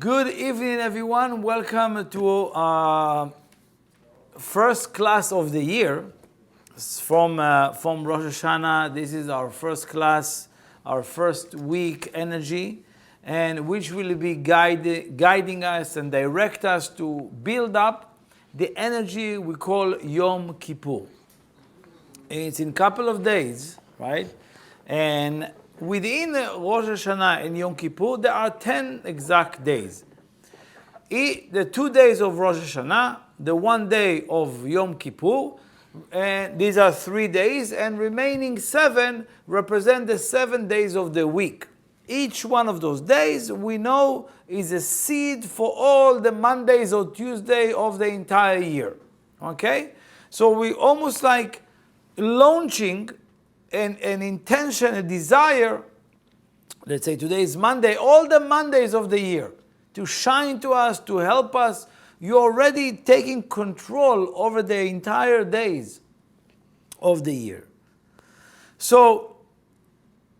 Good evening, everyone. Welcome to first class of the year from Rosh Hashanah. This is our first class, our first week energy, and which will be guiding us and direct us to build up the energy we call Yom Kippur. It's in a couple of days, right? And within Rosh Hashanah and Yom Kippur, there are 10 exact days. The 2 days of Rosh Hashanah, the 1 day of Yom Kippur, and these are 3 days, and remaining 7 represent the 7 days of the week. Each one of those days, we know, is a seed for all the Mondays or Tuesday of the entire year. Okay? So we almost like launching an intention, a desire. Let's say today is Monday, all the Mondays of the year, to shine to us, to help us. You're already taking control over the entire days of the year. So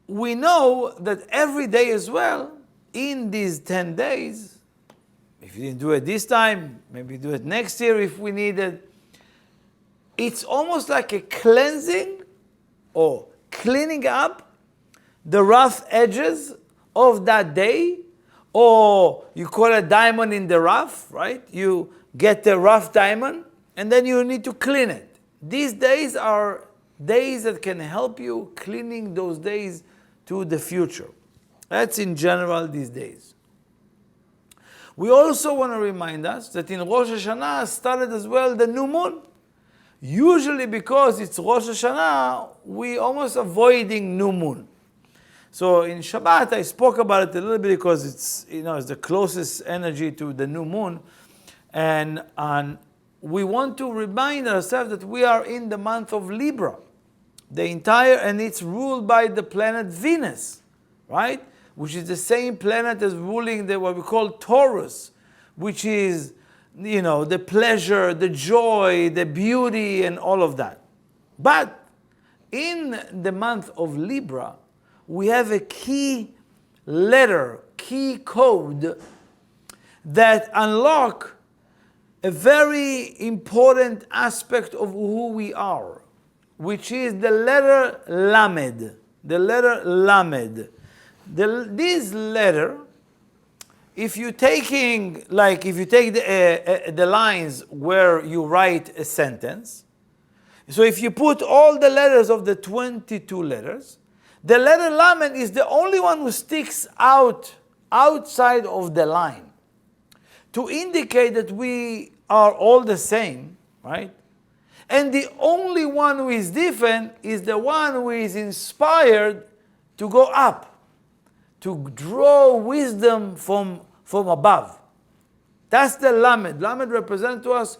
we know that every day as well, in these 10 days, if you didn't do it this time, maybe do it next year if we need it. It's almost like a cleansing or cleaning up the rough edges of that day, or you call it diamond in the rough, right? You get the rough diamond and then you need to clean it. These days are days that can help you cleaning those days to the future. That's in general these days. We also want to remind us that in Rosh Hashanah started as well the new moon. Usually because it's Rosh Hashanah, we almost avoiding new moon. So in Shabbat, I spoke about it a little bit because it's the closest energy to the new moon. And we want to remind ourselves that we are in the month of Libra. And it's ruled by the planet Venus, right? Which is the same planet as ruling what we call Taurus, which is the pleasure, the joy, the beauty, and all of that. But in the month of Libra, we have a key letter, key code that unlock a very important aspect of who we are, which is the letter Lamed. The letter Lamed. This letter, if you take the lines where you write a sentence, so if you put all the letters of the 22 letters, the letter Lamed is the only one who sticks outside of the line to indicate that we are all the same, right? And the only one who is different is the one who is inspired to go up, to draw wisdom from above. That's the Lamed. Lamed represents to us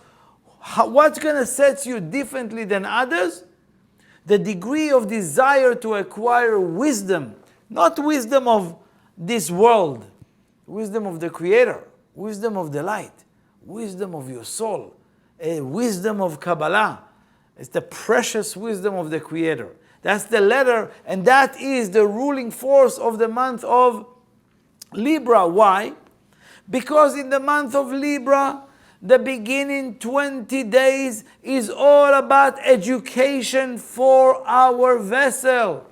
what's going to set you differently than others. The degree of desire to acquire wisdom, not wisdom of this world, wisdom of the Creator, wisdom of the light, wisdom of your soul, a wisdom of Kabbalah. It's the precious wisdom of the Creator. That's the letter, and that is the ruling force of the month of Libra. Why? Because in the month of Libra, the beginning 20 days is all about education for our vessel.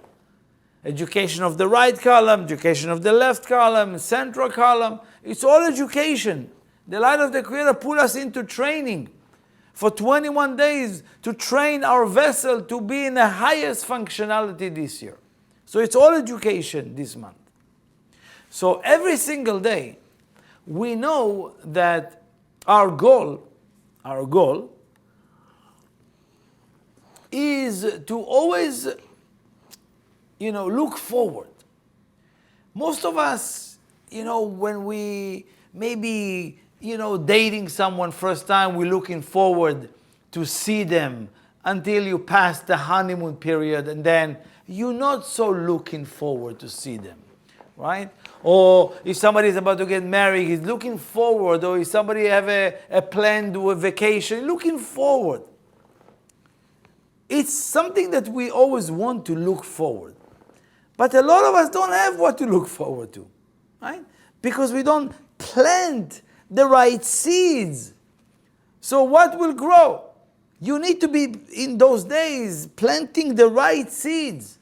Education of the right column, education of the left column, central column. It's all education. The light of the Creator put us into training for 21 days to train our vessel to be in the highest functionality this year. So it's all education this month. So every single day, we know that our goal is to always, look forward. Most of us, when we maybe, dating someone first time, we're looking forward to see them until you pass the honeymoon period, and then you're not so looking forward to see them, right? Or if somebody is about to get married, he's looking forward. Or if somebody have a plan to a vacation, looking forward. It's something that we always want to look forward. But a lot of us don't have what to look forward to, right? Because we don't plant the right seeds. So what will grow? You need to be, in those days, planting the right seeds.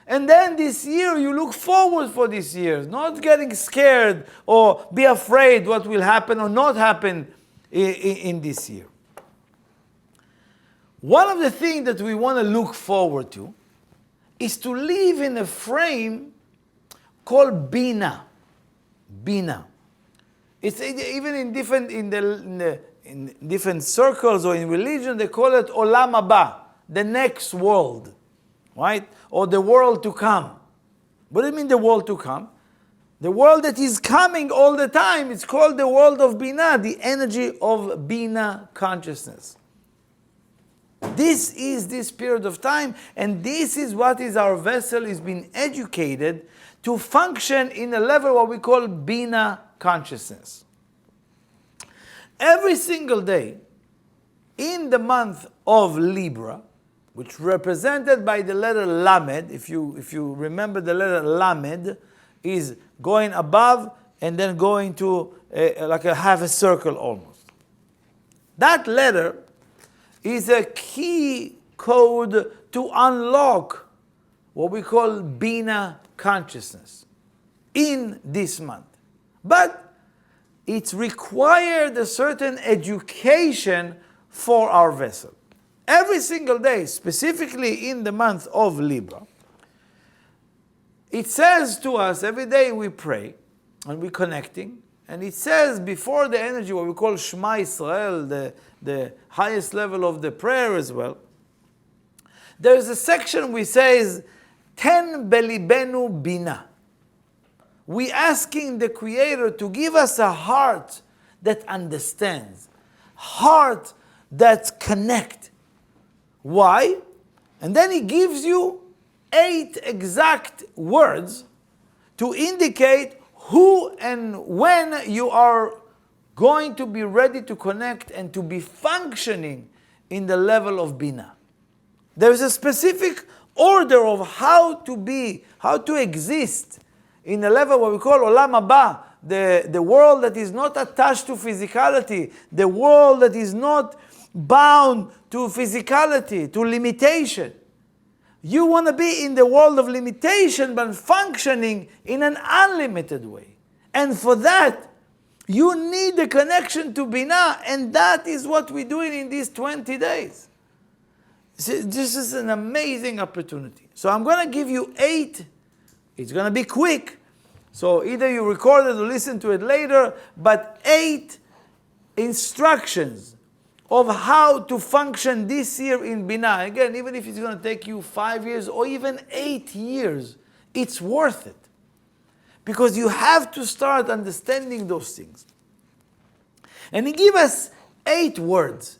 And then this year, you look forward for this year, not getting scared or be afraid what will happen or not happen in this year. One of the things that we want to look forward to is to live in a frame called Bina. Bina. It's even in different circles or in religion, they call it Olam Haba, the next world, right? Or the world to come. What do you mean the world to come? The world that is coming all the time, it's called the world of Bina, the energy of Bina consciousness. This is this period of time, and this is what is our vessel is being educated to function in a level what we call Bina consciousness. Every single day in the month of Libra, which represented by the letter Lamed, if you remember the letter Lamed, is going above and then going to like a half a circle almost. That letter is a key code to unlock what we call Bina consciousness in this month. But it's required a certain education for our vessel. Every single day, specifically in the month of Libra, it says to us, every day we pray and we're connecting, and it says before the energy, what we call Shema Israel, the highest level of the prayer as well, there's a section which says, Ten belibenu bina. We asking the Creator to give us a heart that understands, heart that connects. Why? And then He gives you 8 exact words to indicate who and when you are going to be ready to connect and to be functioning in the level of Bina. There is a specific order of how to exist in a level what we call Olam Haba, the world that is not attached to physicality, the world that is not bound to physicality, to limitation. You want to be in the world of limitation but functioning in an unlimited way. And for that, you need the connection to Bina, and that is what we're doing in these 20 days. See, this is an amazing opportunity. So I'm going to give you 8. It's going to be quick. So either you record it or listen to it later, but 8 instructions of how to function this year in Bina. Again, even if it's going to take you 5 years or even 8 years, it's worth it. Because you have to start understanding those things. And He gave us 8 words.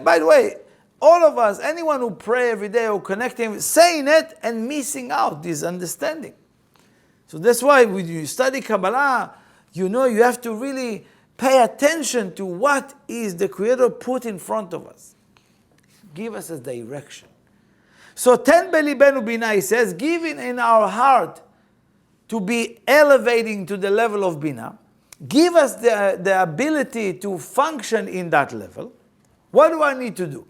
By the way, all of us, anyone who pray every day or connecting, saying it and missing out this understanding. So that's why when you study Kabbalah, you have to really pay attention to what is the Creator put in front of us. Give us a direction. So, Ten belibenu bina, He says, giving in our heart to be elevating to the level of Bina, give us the ability to function in that level. What do I need to do?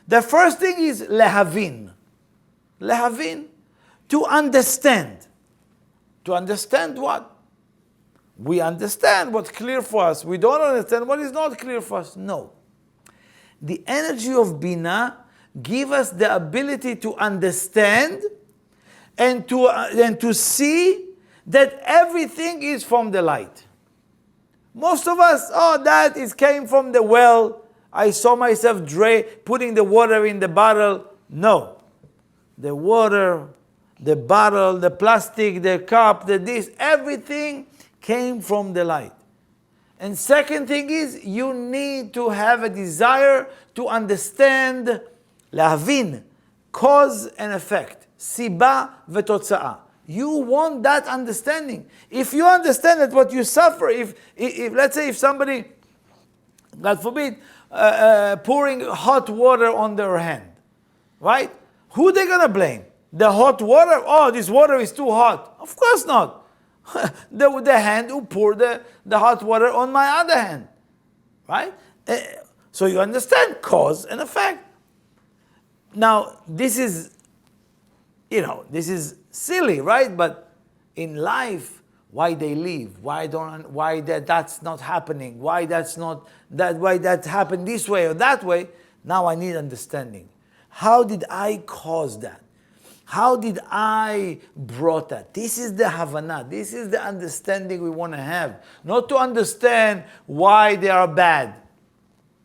The first thing is lehavin. Lehavin, to understand. To understand what? We understand what's clear for us. We don't understand what is not clear for us. No. The energy of Bina give us the ability to understand and to see that everything is from the light. Most of us, that came from the well. I saw myself putting the water in the bottle. No. The water, the bottle, the plastic, the cup, everything came from the light. And second thing is, you need to have a desire to understand, להבין, cause and effect, סיבה ותוצאה. You want that understanding. If you understand that what you suffer, if let's say if somebody, God forbid, pouring hot water on their hand, right? Who they gonna blame? The hot water? Oh, this water is too hot. Of course not. the hand who poured the hot water on my other hand. Right? So you understand cause and effect. Now, this is silly, right? But in life, why they leave? Why that's not happening? Why that's happened this way or that way? Now I need understanding. How did I cause that? How did I brought that? This is the Havana. This is the understanding we want to have. Not to understand why they are bad.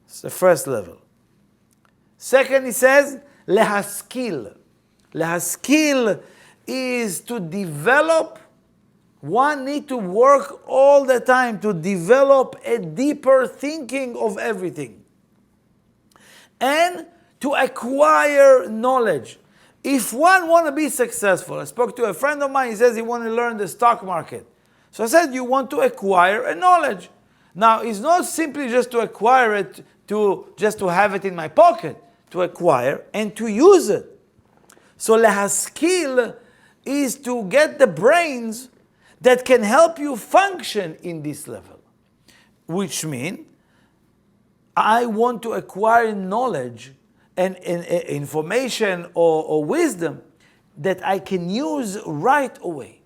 It's the first level. Second, he says, lehaskil. Lehaskil is to develop. One need to work all the time to develop a deeper thinking of everything. And to acquire knowledge. If one want to be successful, I spoke to a friend of mine, he says he want to learn the stock market. So I said, you want to acquire a knowledge. Now, it's not simply just to acquire it, just to have it in my pocket, to acquire and to use it. So lehaskil is to get the brains that can help you function in this level. Which means, I want to acquire knowledge and information or wisdom that I can use right away.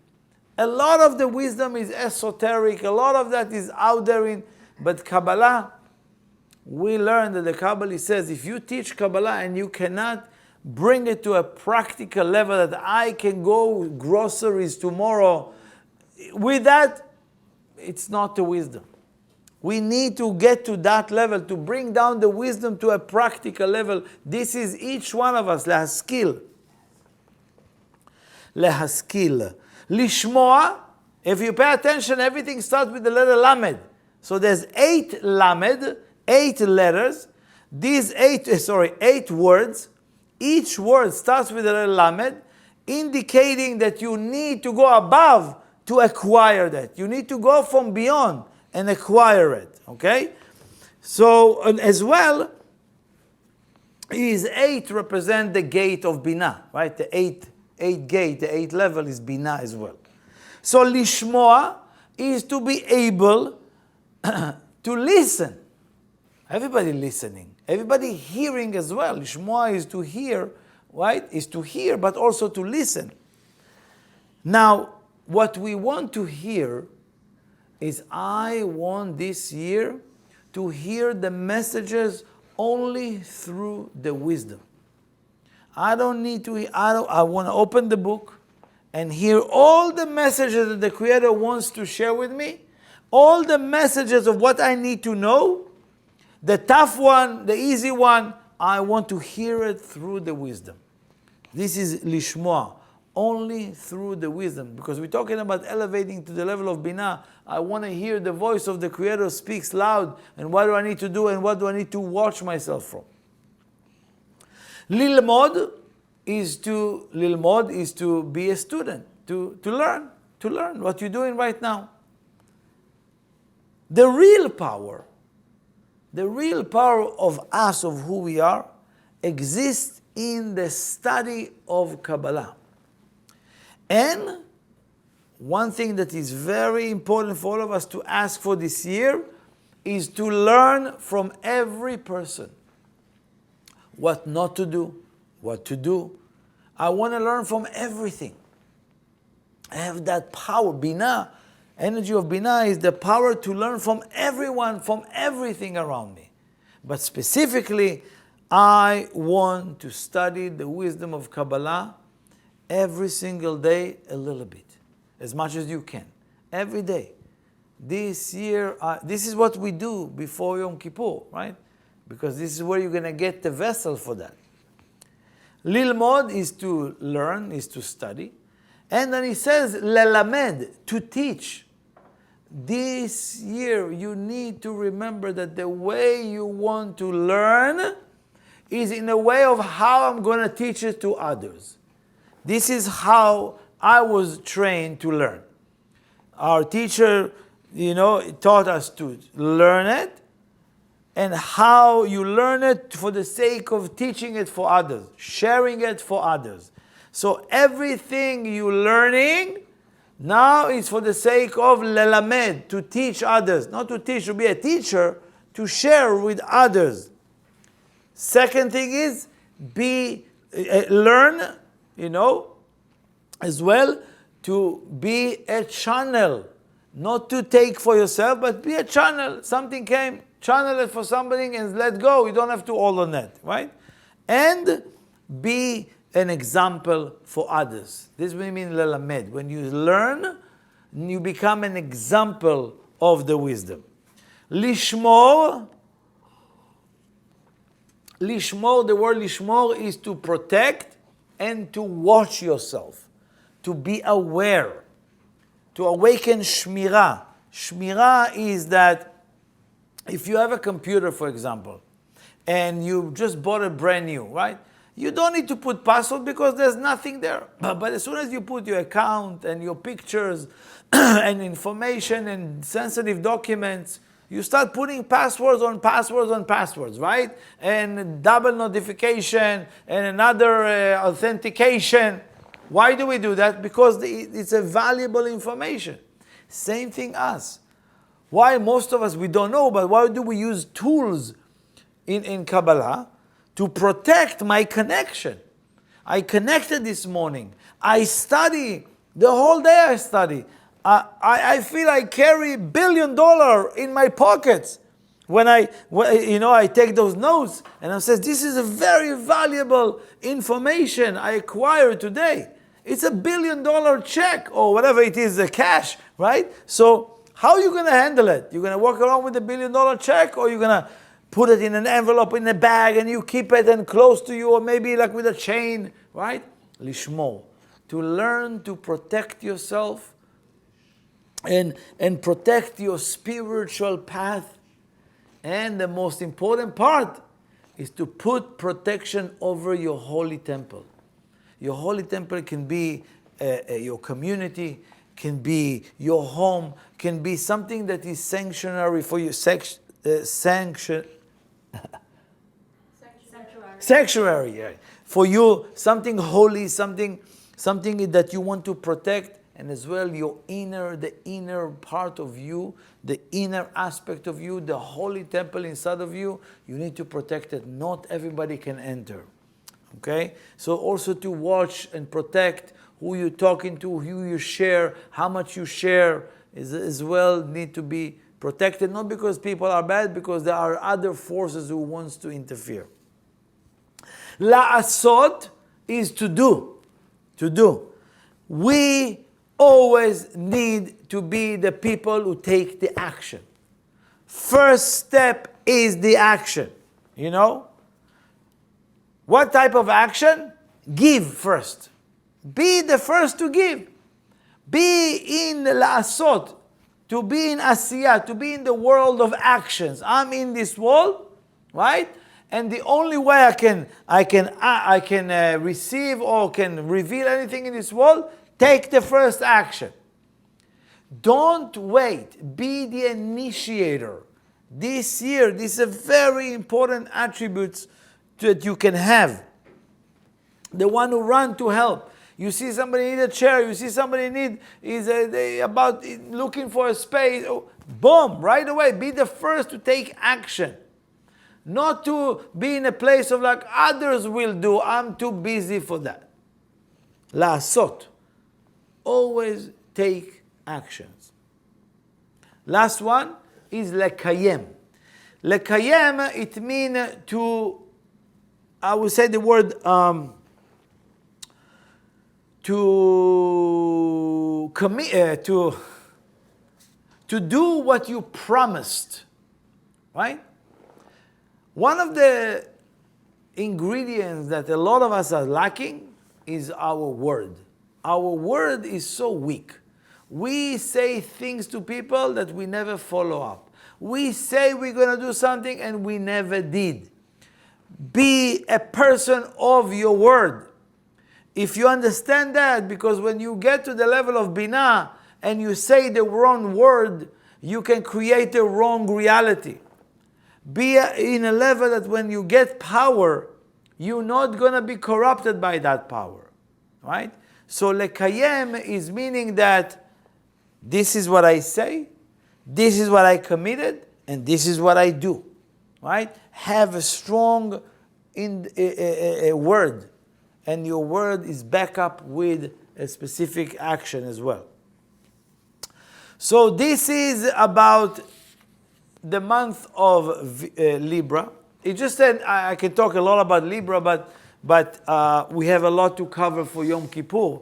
A lot of the wisdom is esoteric, a lot of that is out there but Kabbalah, we learn that the Kabbalah says if you teach Kabbalah and you cannot bring it to a practical level that I can go groceries tomorrow, with that, it's not the wisdom. We need to get to that level, to bring down the wisdom to a practical level. This is each one of us, lehaskil. Lehaskil. Lishmoa, if you pay attention, everything starts with the letter lamed. So there's 8 lamed, 8 letters. These 8 words. Each word starts with the letter lamed, indicating that you need to go above to acquire that. You need to go from beyond and acquire it, okay? So, and as well, is 8 represent the gate of Bina, right? The 8 gate, the 8 level is Bina as well. So, lishmoa is to be able to listen. Everybody listening. Everybody hearing as well. Lishmoa is to hear, right? Is to hear, but also to listen. Now, what we want to hear is I want this year to hear the messages only through the wisdom. I want to open the book and hear all the messages that the Creator wants to share with me, all the messages of what I need to know, the tough one, the easy one, I want to hear it through the wisdom. This is lishmoa. Only through the wisdom. Because we're talking about elevating to the level of Bina. I want to hear the voice of the Creator speaks loud. And what do I need to do and what do I need to watch myself from? Lilmod is to be a student. To learn what you're doing right now. The real power of us, of who we are, exists in the study of Kabbalah. And one thing that is very important for all of us to ask for this year is to learn from every person. What not to do, what to do. I want to learn from everything. I have that power. Bina, energy of Bina is the power to learn from everyone, from everything around me. But specifically, I want to study the wisdom of Kabbalah every single day a little bit, as much as you can, every day. This year, this is what we do before Yom Kippur, right? Because this is where you're going to get the vessel for that. Lilmod is to learn, is to study. And then he says, lelamed, to teach. This year, you need to remember that the way you want to learn is in a way of how I'm going to teach it to others. This is how I was trained to learn. Our teacher, taught us to learn it, and how you learn it for the sake of teaching it for others, sharing it for others. So everything you're learning, Now it's for the sake of lelamed, to teach others. Not to teach, to be a teacher, to share with others. Second thing is, learn, as well, to be a channel. Not to take for yourself, but be a channel. Something came, channel it for somebody and let go. You don't have to all on that, right? And be an example for others. This will mean lelamed. When you learn, you become an example of the wisdom. Lishmor, the word lishmor is to protect and to watch yourself, to be aware, to awaken shmirah. Shmirah is that if you have a computer, for example, and you just bought it brand new, right? You don't need to put password because there's nothing there. But as soon as you put your account and your pictures and information and sensitive documents, you start putting passwords on passwords on passwords, right? And double notification and another authentication. Why do we do that? Because it's a valuable information. Same thing us. Why most of us, we don't know, but why do we use tools in Kabbalah to protect my connection? I connected this morning. I study. The whole day I study. I feel I carry $1 billion in my pockets. When I take those notes and I say, this is a very valuable information I acquired today. It's $1 billion check or whatever it is, the cash, right? So how are you going to handle it? You're going to walk around with $1 billion check, or you're going to put it in an envelope in a bag and you keep it and close to you, or maybe like with a chain, right? Lishmo. To learn to protect yourself and protect your spiritual path. And the most important part is to put protection over your holy temple. Your holy temple can be your community, can be your home, can be something that is sanctuary for you. Sanctuary, yeah. For you, something holy, something that you want to protect, and as well the inner part of you, the inner aspect of you, the holy temple inside of you, you need to protect it. Not everybody can enter. Okay? So also to watch and protect who you're talking to, who you share, how much you share, is as well need to be protected. Not because people are bad, because there are other forces who wants to interfere. La'asot is to do. To do. We always need to be the people who take the action. First step is the action. What type of action? Give first. Be the first to give. Be in la'asot, to be in asiyah, to be in the world of actions. I'm in this world, right? And the only way I can receive or can reveal anything in this world, take the first action. Don't wait. Be the initiator. This year, this is a very important attribute that you can have. The one who run to help. You see somebody need a chair. You see somebody about looking for a space. Oh, boom, right away. Be the first to take action. Not to be in a place of like others will do. I'm too busy for that. La'asot. Always take actions. Last one is lekayem. Lekayem, it means to, I would say the word to commit, to do what you promised, right? One of the ingredients that a lot of us are lacking is our word. Our word is so weak. We say things to people that we never follow up. We say we're going to do something and we never did. Be a person of your word. If you understand that, because when you get to the level of Bina and you say the wrong word, you can create a wrong reality. Be in a level that when you get power, you're not going to be corrupted by that power. Right? So lekayem is meaning that This is what I say, this is what I committed, and this is what I do. Right? Have a strong a word, and your word is back up with a specific action as well. So this is about the month of Libra. It just said I can talk a lot about Libra, but we have a lot to cover for Yom Kippur.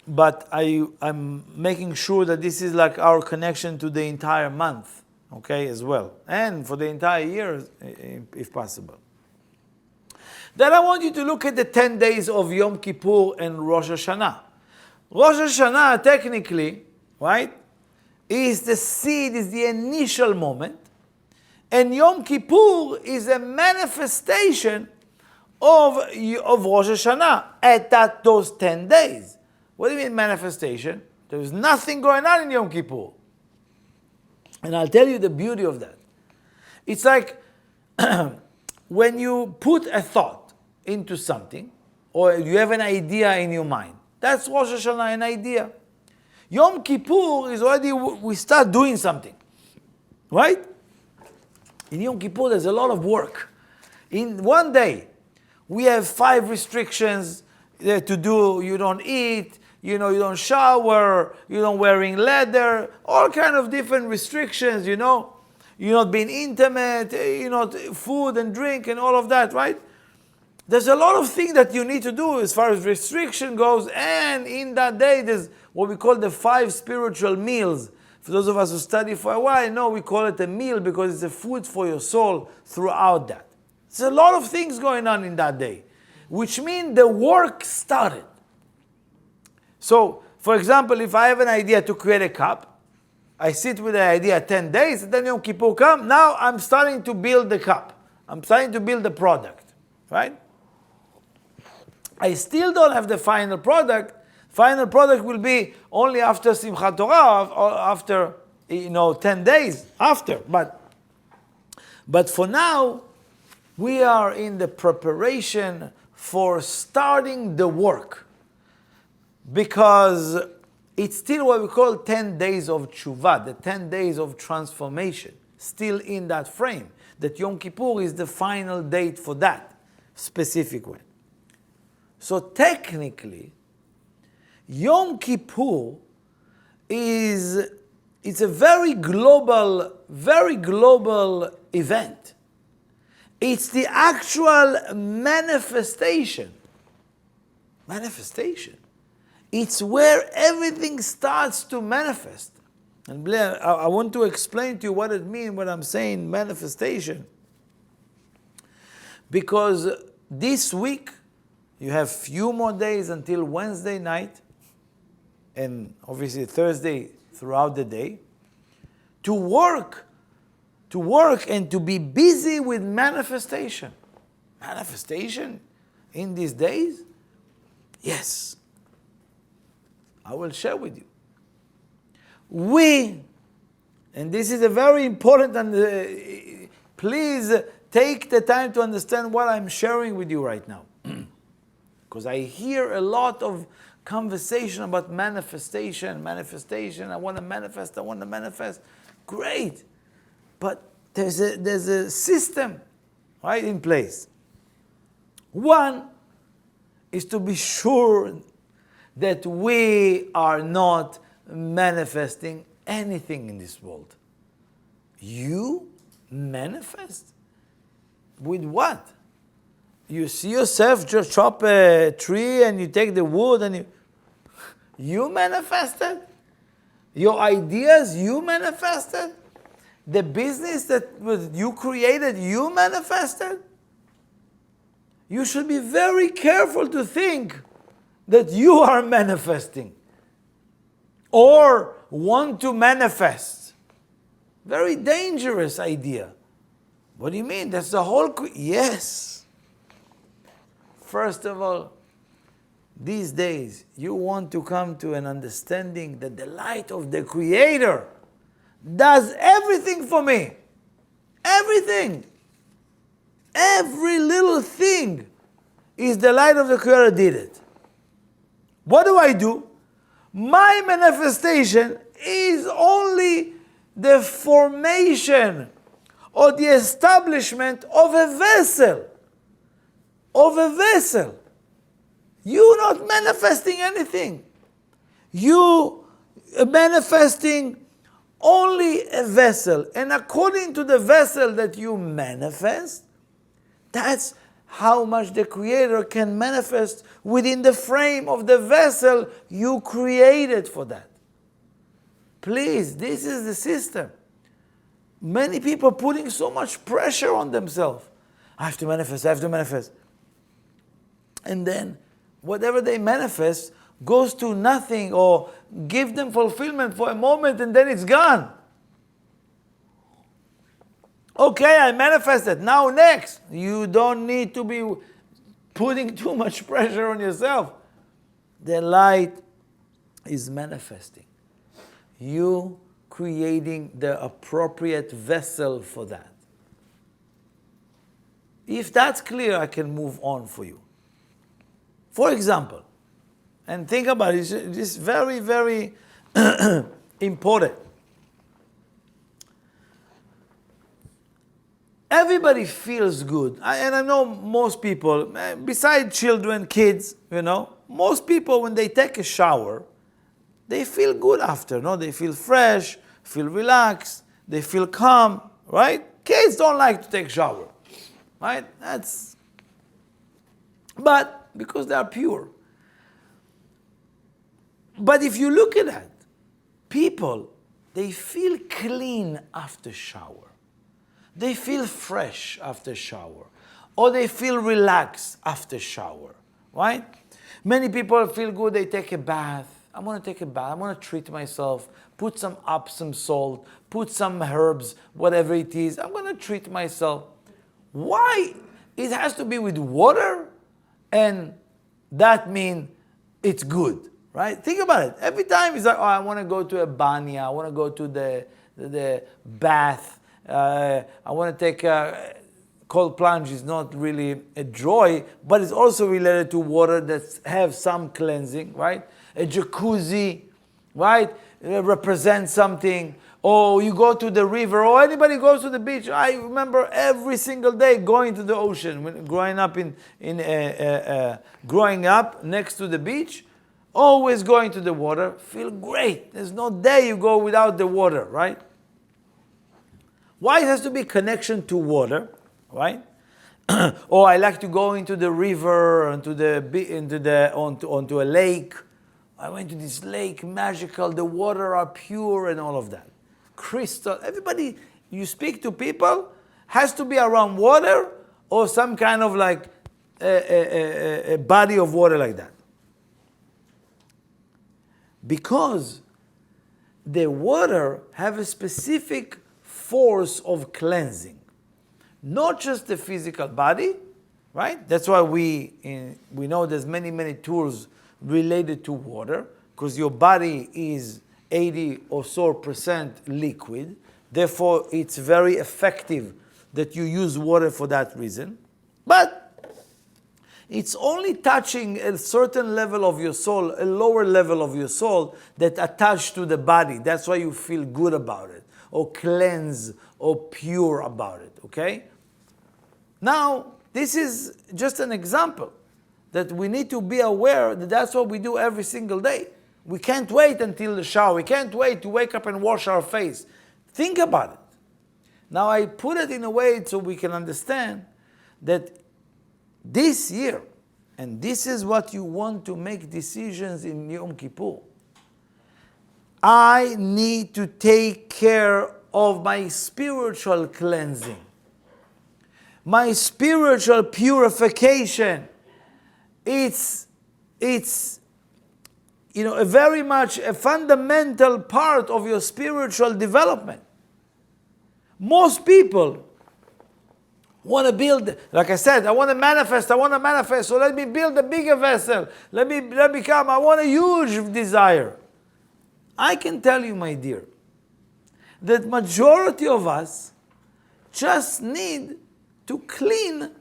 But I'm making sure that this is like our connection to the entire month, okay, as well, and for the entire year, if possible. Then I want you to look at the 10 days of Yom Kippur and Rosh Hashanah. Rosh Hashanah, technically, right, is the seed, is the initial moment. And Yom Kippur is a manifestation of Rosh Hashanah at those 10 days. What do you mean manifestation? There's nothing going on in Yom Kippur. And I'll tell you the beauty of that. It's like when you put a thought into something, or you have an idea in your mind. That's Rosh Hashanah, an idea. Yom Kippur is already, we start doing something. Right? In Yom Kippur, there's a lot of work. In one day, we have 5 restrictions to do. You don't eat, you don't shower, you don't wearing leather, all kind of different restrictions, You're not being intimate, food and drink and all of that, right? There's a lot of things that you need to do as far as restriction goes, and in that day, there's what we call the 5 spiritual meals. For those of us who study for a while, we call it a meal because it's a food for your soul throughout that. There's a lot of things going on in that day, which means the work started. So, for example, if I have an idea to create a cup, I sit with the idea 10 days, and then Yom Kippur comes, now I'm starting to build the cup. I'm starting to build the product, right? I still don't have the final product. Final product will be only after Simchat Torah, or after 10 days after. But for now, we are in the preparation for starting the work, because it's still what we call 10 days of tshuva, the 10 days of transformation, still in that frame. That Yom Kippur is the final date for that specific one. So technically, Yom Kippur it's a very global event. It's the actual manifestation. It's where everything starts to manifest. And I want to explain to you what it means when I'm saying manifestation. Because this week, you have few more days until Wednesday night, and obviously Thursday throughout the day, to work and to be busy with manifestation. Manifestation in these days? Yes. I will share with you. And this is a very important, and please take the time to understand what I'm sharing with you right now. Because I hear a lot of conversation about manifestation. I want to manifest. Great. But there's a system, right, in place. One is to be sure that we are not manifesting anything in this world. You manifest? With what? You see yourself just chop a tree and you take the wood and you manifested? Your ideas, you manifested? The business that you created, you manifested? You should be very careful to think that you are manifesting or want to manifest. Very dangerous idea. What do you mean? That's the whole... Yes. First of all, these days, you want to come to an understanding that the light of the Creator does everything for me. Everything. Every little thing is the light of the Creator did it. What do? My manifestation is only the formation or the establishment of a vessel. Of a vessel. You're not manifesting anything. You are manifesting only a vessel. And according to the vessel that you manifest, that's how much the Creator can manifest within the frame of the vessel you created for that. Please, this is the system. Many people are putting so much pressure on themselves. I have to manifest, I have to manifest. And then whatever they manifest goes to nothing or give them fulfillment for a moment and then it's gone. Okay, I manifested. Now next. You don't need to be putting too much pressure on yourself. The light is manifesting. You creating the appropriate vessel for that. If that's clear, I can move on for you. For example, and think about it, it's very, very important. Everybody feels good. And I know most people, besides children, kids, most people when they take a shower, they feel good after, no? They feel fresh, feel relaxed, they feel calm, right? Kids don't like to take shower, right? But because they are pure. But if you look at that, people, they feel clean after shower. They feel fresh after shower. Or they feel relaxed after shower, right? Many people feel good, they take a bath. I want to take a bath, I want to treat myself, put some Epsom salt, put some herbs, whatever it is. I'm going to treat myself. Why? It has to be with water, and that means it's good, right? Think about it. Every time it's like, I want to go to a banya, I want to go to the bath, I want to take a cold plunge. Is not really a joy, but it's also related to water that have some cleansing, right? A jacuzzi, right? Represents something. Or you go to the river, or anybody goes to the beach. I remember every single day going to the ocean. When growing up next to the beach, always going to the water, feel great. There's no day you go without the water, right? Why it has to be connection to water, right? Or I like to go into the river, onto a lake. I went to this lake, magical. The water are pure and all of that. Crystal. Everybody, you speak to people, has to be around water or some kind of like a body of water like that. Because the water have a specific force of cleansing. Not just the physical body, right? That's why we know there's many tools related to water, because your body is 80 or so percent liquid. Therefore, it's very effective that you use water for that reason. But it's only touching a certain level of your soul, a lower level of your soul that attached to the body. That's why you feel good about it, or cleanse, or pure about it, okay? Now, this is just an example that we need to be aware that that's what we do every single day. We can't wait until the shower. We can't wait to wake up and wash our face. Think about it. Now, I put it in a way so we can understand that this year, and this is what you want to make decisions in Yom Kippur, I need to take care of my spiritual cleansing, my spiritual purification. It's a very much a fundamental part of your spiritual development. Most people want to build, like I said, I want to manifest, so let me build a bigger vessel. Let me I want a huge desire. I can tell you, my dear, that majority of us just need to clean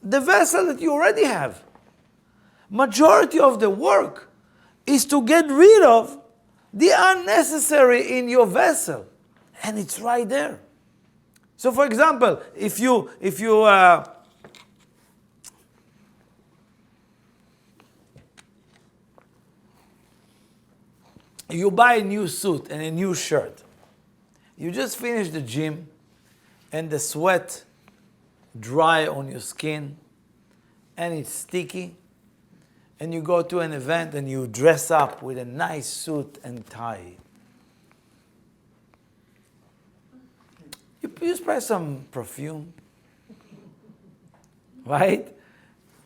the vessel that you already have. Majority of the work is to get rid of They are necessary in your vessel. And it's right there. So for example, if you buy a new suit and a new shirt, you just finished the gym and the sweat dry on your skin and it's sticky, and you go to an event and you dress up with a nice suit and tie. You spray some perfume, right?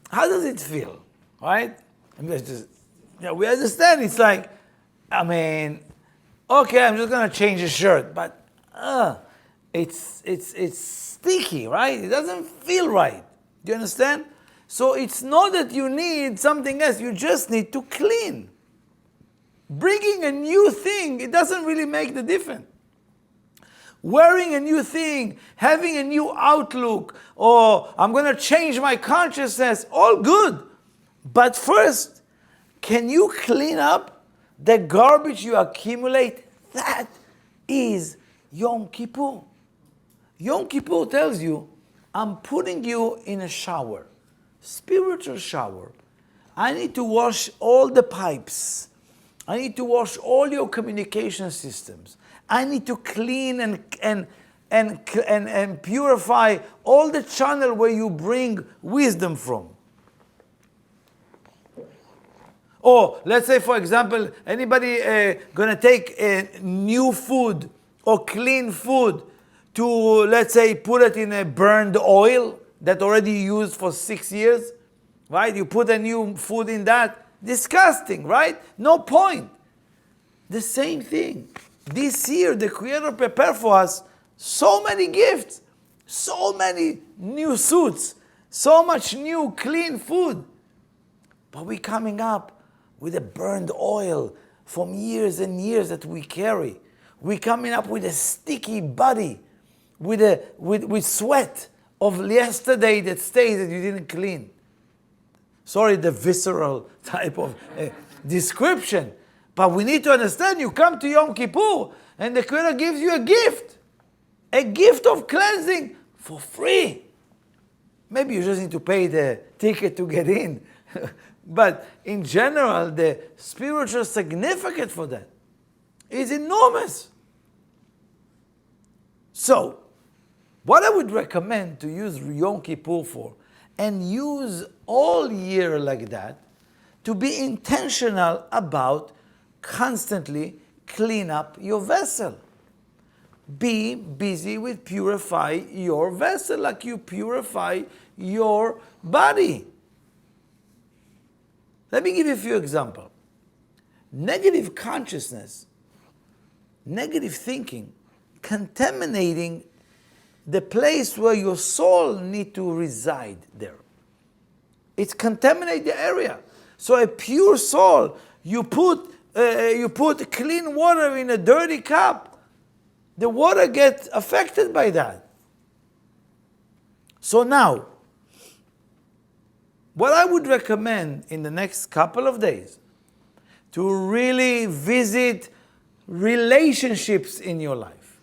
How does it feel, right? We understand it's like, okay, I'm just gonna change the shirt, but it's sticky, right? It doesn't feel right. Do you understand? So it's not that you need something else, you just need to clean. Bringing a new thing, it doesn't really make the difference. Wearing a new thing, having a new outlook, or I'm going to change my consciousness, all good. But first, can you clean up the garbage you accumulate? That is Yom Kippur. Yom Kippur tells you, I'm putting you in a shower, spiritual shower. I need to wash all the pipes. I need to wash all your communication systems. I need to clean and purify all the channel where you bring wisdom from. Or let's say, for example, anybody gonna take new food or clean food to, let's say, put it in a burned oil that already used for 6 years, right? You put a new food in that, disgusting, right? No point. The same thing. This year, the Creator prepared for us so many gifts, so many new suits, so much new clean food. But we're coming up with a burned oil from years and years that we carry. We're coming up with a sticky body, with sweat of yesterday that stays that you didn't clean. Sorry, the visceral type of description. But we need to understand, you come to Yom Kippur and the Creator gives you a gift of cleansing for free. Maybe you just need to pay the ticket to get in. But in general, the spiritual significance for that is enormous. So, what I would recommend to use Yom Kippur for, and use all year like that, to be intentional about constantly clean up your vessel. Be busy with purify your vessel like you purify your body. Let me give you a few examples. Negative consciousness, negative thinking, contaminating the place where your soul need to reside there. It contaminates the area. So a pure soul, you put clean water in a dirty cup, the water gets affected by that. So now, what I would recommend in the next couple of days, to really visit relationships in your life.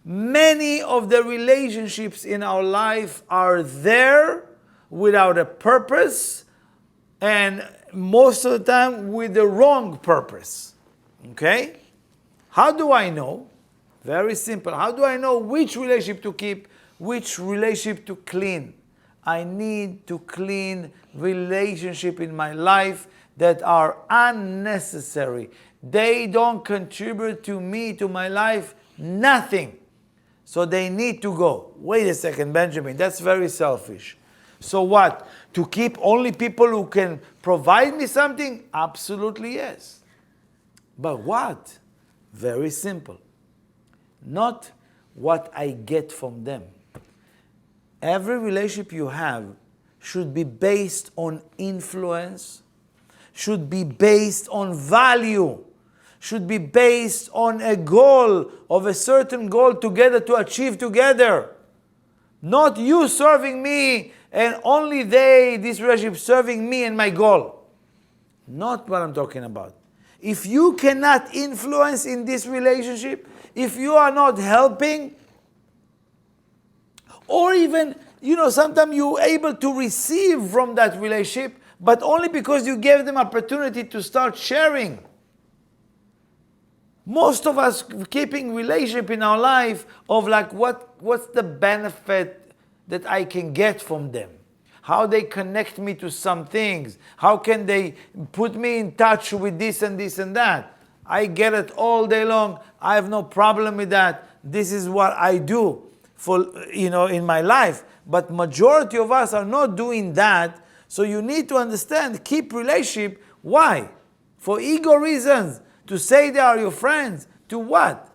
Many of the relationships in our life are there without a purpose, and most of the time with the wrong purpose. Okay? How do I know? Very simple. How do I know which relationship to keep, which relationship to clean? I need to clean relationships in my life that are unnecessary. They don't contribute to me, to my life, nothing. So they need to go. Wait a second, Benjamin, that's very selfish. So what? To keep only people who can provide me something? Absolutely yes. But what? Very simple. Not what I get from them. Every relationship you have should be based on influence, should be based on value, should be based on a goal, of a certain goal together to achieve together. Not you serving me and only this relationship serving me and my goal. Not what I'm talking about. If you cannot influence in this relationship, if you are not helping, or even, sometimes you're able to receive from that relationship, but only because you gave them opportunity to start sharing. Most of us keeping relationship in our life of like, what's the benefit that I can get from them? How they connect me to some things? How can they put me in touch with this and this and that? I get it all day long. I have no problem with that. This is what I do in my life. But majority of us are not doing that. So you need to understand, keep relationship. Why? For ego reasons. To say they are your friends. To what?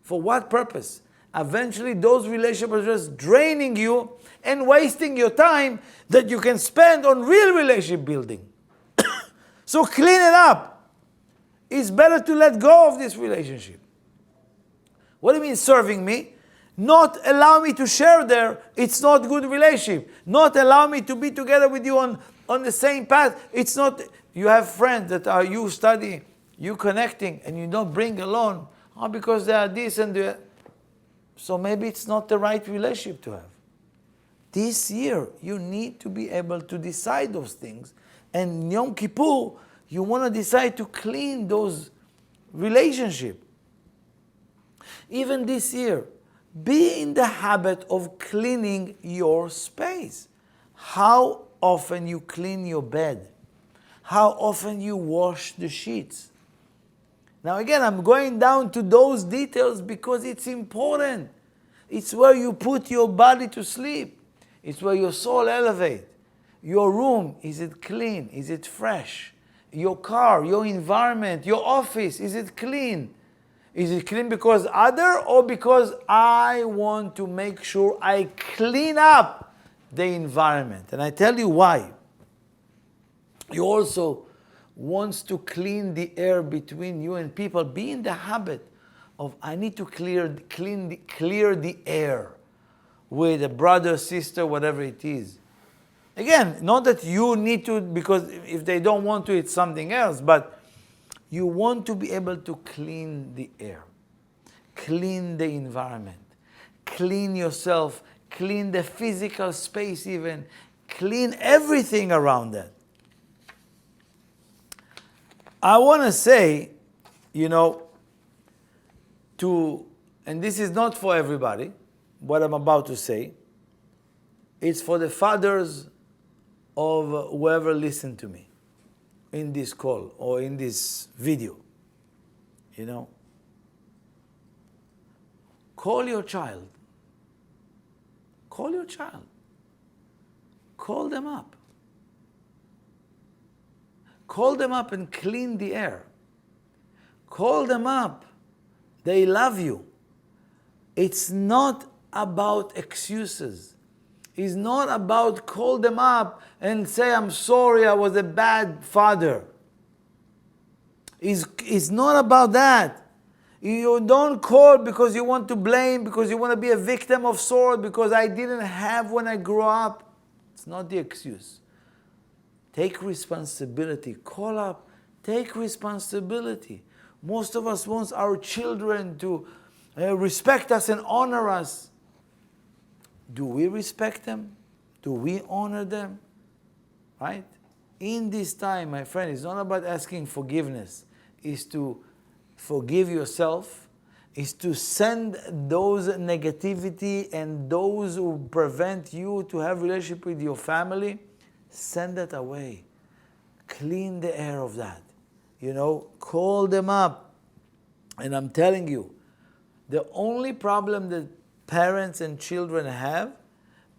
For what purpose? Eventually those relationships are just draining you and wasting your time that you can spend on real relationship building. So clean it up. It's better to let go of this relationship. What do you mean serving me? Not allow me to share there, it's not good relationship. Not allow me to be together with you on the same path. It's not, you have friends that are you studying, you connecting, and you don't bring along, because they are this and that. So maybe it's not the right relationship to have. This year, you need to be able to decide those things. And Yom Kippur, you want to decide to clean those relationships. Even this year, be in the habit of cleaning your space. How often you clean your bed? How often you wash the sheets? Now again, I'm going down to those details because it's important. It's where you put your body to sleep. It's where your soul elevates. Your room, is it clean? Is it fresh? Your car, your environment, your office, is it clean? Is it clean because other or because I want to make sure I clean up the environment? And I tell you why. You also wants to clean the air between you and people. Be in the habit of I need to clear the air with a brother, sister, whatever it is. Again, not that you need to, because if they don't want to, it's something else, but you want to be able to clean the air, clean the environment, clean yourself, clean the physical space even, clean everything around that. I want to say, and this is not for everybody, what I'm about to say, it's for the fathers of whoever listened to me in this call or in this video. Call your child. Call your child. Call them up. Call them up and clean the air. Call them up. They love you. It's not about excuses. It's not about call them up and say, I'm sorry, I was a bad father. It's not about that. You don't call because you want to blame, because you want to be a victim of sorrow, because I didn't have when I grew up. It's not the excuse. Take responsibility. Call up. Take responsibility. Most of us want our children to respect us and honor us. Do we respect them? Do we honor them? Right? In this time, my friend, it's not about asking forgiveness. It's to forgive yourself. It's to send those negativity and those who prevent you to have relationship with your family, send that away. Clean the air of that. Call them up. And I'm telling you, the only problem that parents and children have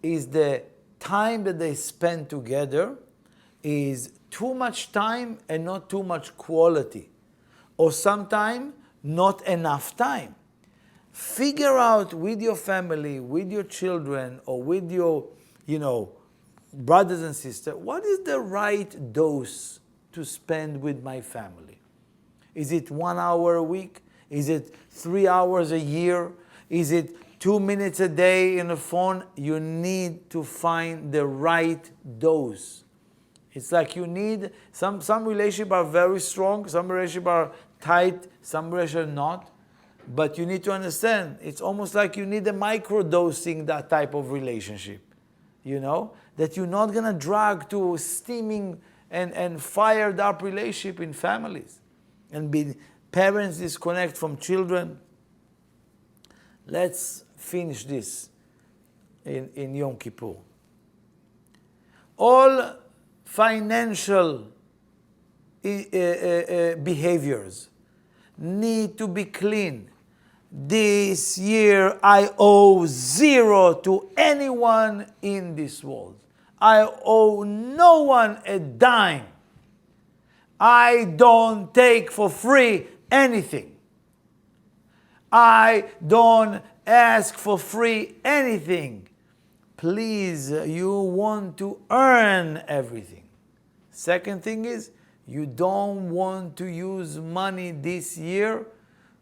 is the time that they spend together is too much time and not too much quality. Or sometimes not enough time. Figure out with your family, with your children, or with your, brothers and sisters, what is the right dose to spend with my family? Is it 1 hour a week? Is it 3 hours a year? Is it 2 minutes a day in the phone? You need to find the right dose. It's like you need, some relationships are very strong, some relationships are tight, some relationships not. But you need to understand, it's almost like you need a micro-dosing that type of relationship. You know? That you're not going to drag to steaming and fired up relationship in families. And be parents disconnect from children. Let's finish this in Yom Kippur. All financial behaviors need to be clean. This year I owe 0 to anyone in this world. I owe no one a dime. I don't take for free anything. I don't ask for free anything. Please, you want to earn everything. Second thing is, you don't want to use money this year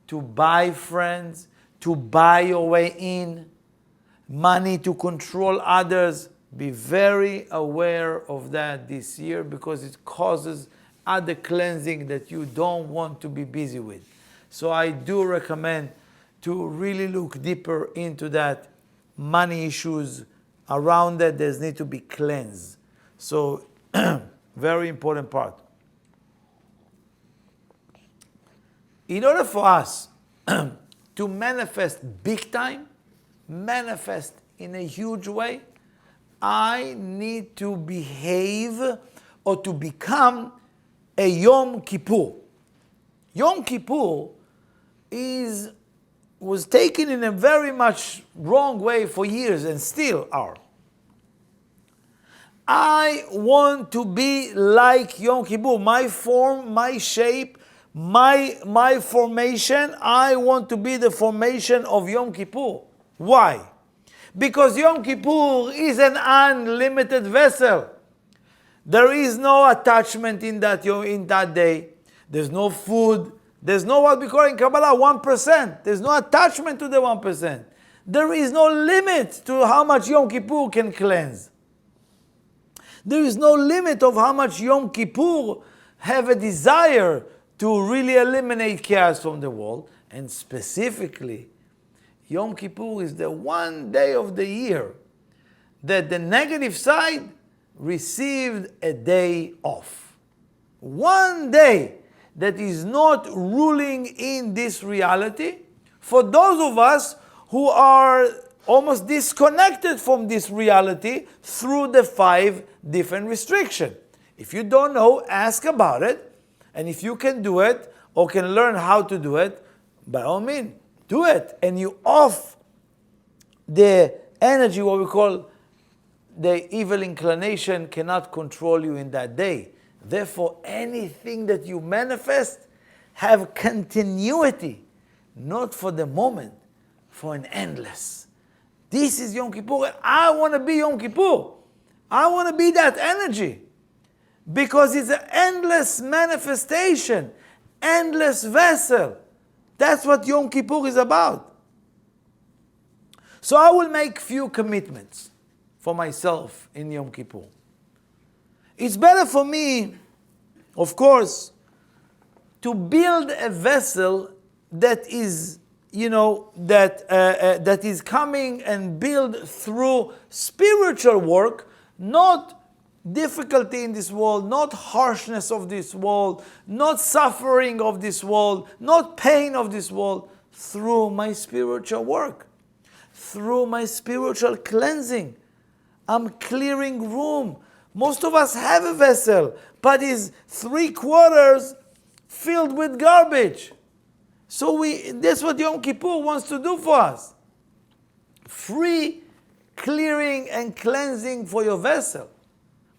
to buy friends, to buy your way in, money to control others. Be very aware of that this year because it causes other cleansing that you don't want to be busy with. So I do recommend to really look deeper into that. Money issues around that, there's need to be cleansed. So very important part. In order for us to manifest big time, manifest in a huge way, I need to behave or to become a Yom Kippur. Yom Kippur was taken in a very much wrong way for years and still are. I want to be like Yom Kippur. My form, my shape, my formation, I want to be the formation of Yom Kippur. Why? Because Yom Kippur is an unlimited vessel. There is no attachment in that day. There's no food. There's no what we call in Kabbalah 1%. There's no attachment to the 1%. There is no limit to how much Yom Kippur can cleanse. There is no limit of how much Yom Kippur have a desire to really eliminate chaos from the world. And specifically, Yom Kippur is the one day of the year that the negative side received a day off. One day that is not ruling in this reality. For those of us who are almost disconnected from this reality through the 5 different restrictions. If you don't know, ask about it. And if you can do it or can learn how to do it, by all means, do it. And you off the energy, what we call the evil inclination cannot control you in that day. Therefore, anything that you manifest have continuity, not for the moment, for an endless. This is Yom Kippur. I want to be Yom Kippur. I want to be that energy. Because it's an endless manifestation, endless vessel. That's what Yom Kippur is about. So I will make few commitments for myself in Yom Kippur. It's better for me, of course, to build a vessel that is, that is coming and build through spiritual work, not difficulty in this world, not harshness of this world, not suffering of this world, not pain of this world, through my spiritual work, through my spiritual cleansing. I'm clearing room. Most of us have a vessel, but is 3/4 filled with garbage. So that's what Yom Kippur wants to do for us. Free clearing and cleansing for your vessel.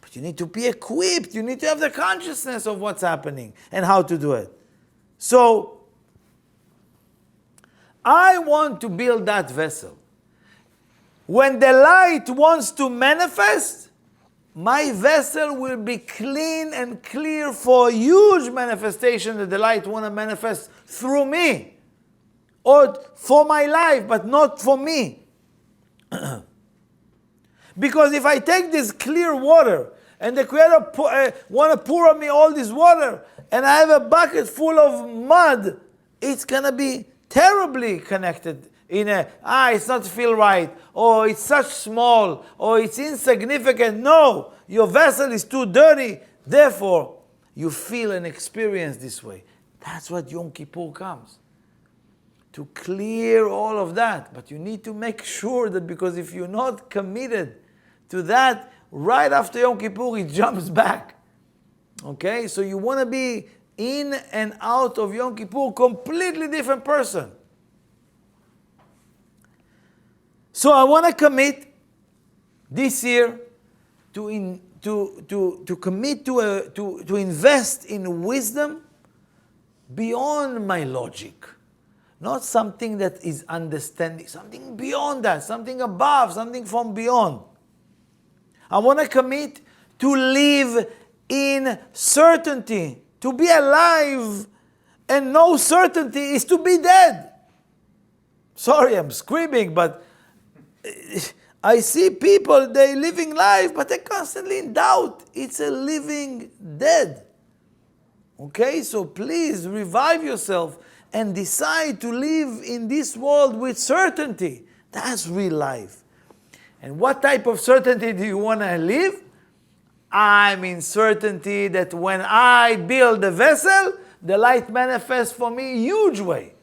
But you need to be equipped. You need to have the consciousness of what's happening and how to do it. So, I want to build that vessel. When the light wants to manifest, my vessel will be clean and clear for huge manifestation that the light want to manifest through me. Or for my life, but not for me. Because if I take this clear water and the Creator want to pour on me all this water, and I have a bucket full of mud, it's going to be terribly connected it's not feel right, or it's such small, or it's insignificant. No, your vessel is too dirty, therefore you feel and experience this way. That's what Yom Kippur comes. To clear all of that. But you need to make sure that, because if you're not committed to that, right after Yom Kippur it jumps back. Okay, so you want to be in and out of Yom Kippur completely different person. So I want to commit this year to invest in wisdom beyond my logic. Not something that is understanding, something beyond that, something above, something from beyond. I want to commit to live in certainty. To be alive and no certainty is to be dead. Sorry, I'm screaming, but I see people, they living life, but they're constantly in doubt. It's a living dead. Okay, so please revive yourself and decide to live in this world with certainty. That's real life. And what type of certainty do you want to live? I'm in certainty that when I build a vessel, the light manifests for me in a huge way.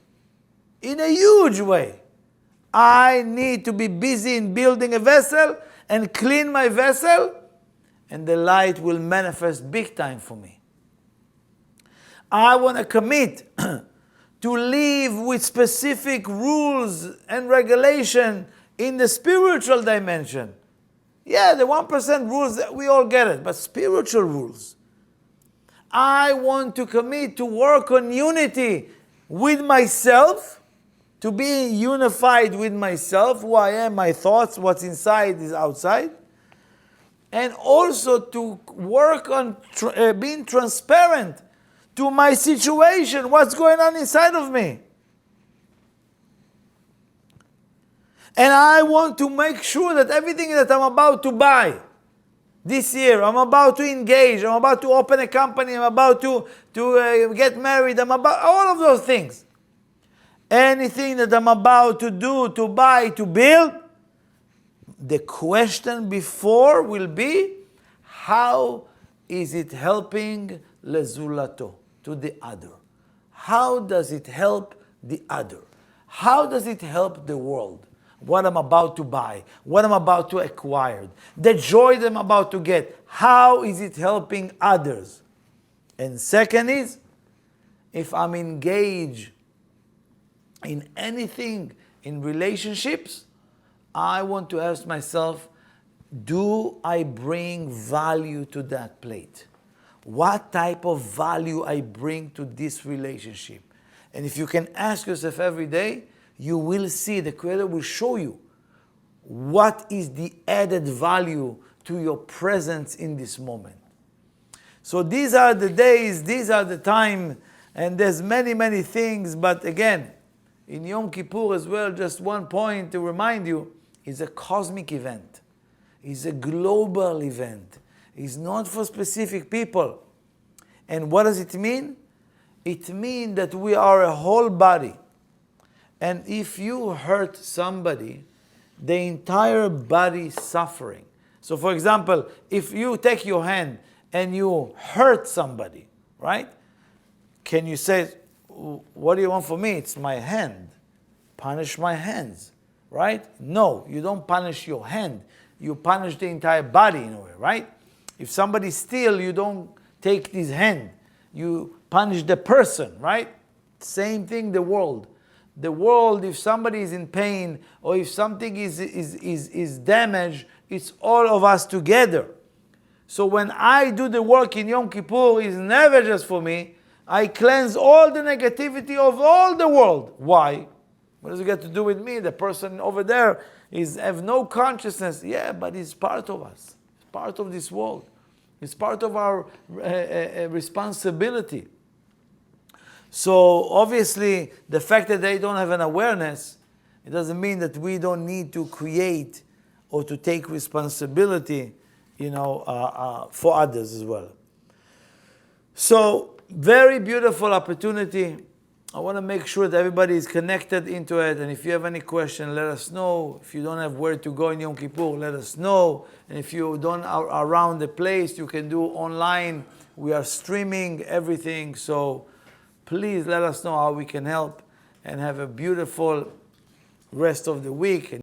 In a huge way. I need to be busy in building a vessel and clean my vessel, and the light will manifest big time for me. I want to commit to live with specific rules and regulation in the spiritual dimension. Yeah, the 1% rules, we all get it, but spiritual rules. I want to commit to work on unity with myself, to be unified with myself, who I am, my thoughts, what's inside is outside, and also to work on being transparent to my situation, what's going on inside of me. And I want to make sure that everything that I'm about to buy this year, I'm about to engage, I'm about to open a company, I'm about to get married, I'm about all of those things. Anything that I'm about to do, to buy, to build, the question before will be, how is it helping lezulato, to the other? How does it help the other? How does it help the world? What I'm about to buy, what I'm about to acquire, the joy that I'm about to get, how is it helping others? And second is, if I'm engaged in anything in relationships, I want to ask myself, do I bring value to that plate? What type of value I bring to this relationship? And if you can ask yourself every day, you will see, the Creator will show you what is the added value to your presence in this moment. So these are the days, these are the time, and there's many things, but again, in Yom Kippur as well, just one point to remind you, is a cosmic event. It's a global event. It's not for specific people. And what does it mean? It means that we are a whole body. And if you hurt somebody, the entire body is suffering. So for example, if you take your hand and you hurt somebody, right? Can you say, what do you want from me? It's my hand. Punish my hands, right? No, you don't punish your hand. You punish the entire body in a way, right? If somebody steals, you don't take his hand. You punish the person, right? Same thing, the world. The world, if somebody is in pain or if something is damaged, it's all of us together. So when I do the work in Yom Kippur, it's never just for me. I cleanse all the negativity of all the world. Why? What does it got to do with me? The person over there have no consciousness. Yeah, but he's part of us. It's part of this world. It's part of our responsibility. So obviously, the fact that they don't have an awareness, it doesn't mean that we don't need to create or to take responsibility for others as well. So, very beautiful opportunity. I want to make sure that everybody is connected into it. And if you have any question, let us know. If you don't have where to go in Yom Kippur, let us know. And if you don't are around the place, you can do online. We are streaming everything. So please let us know how we can help, and have a beautiful rest of the week.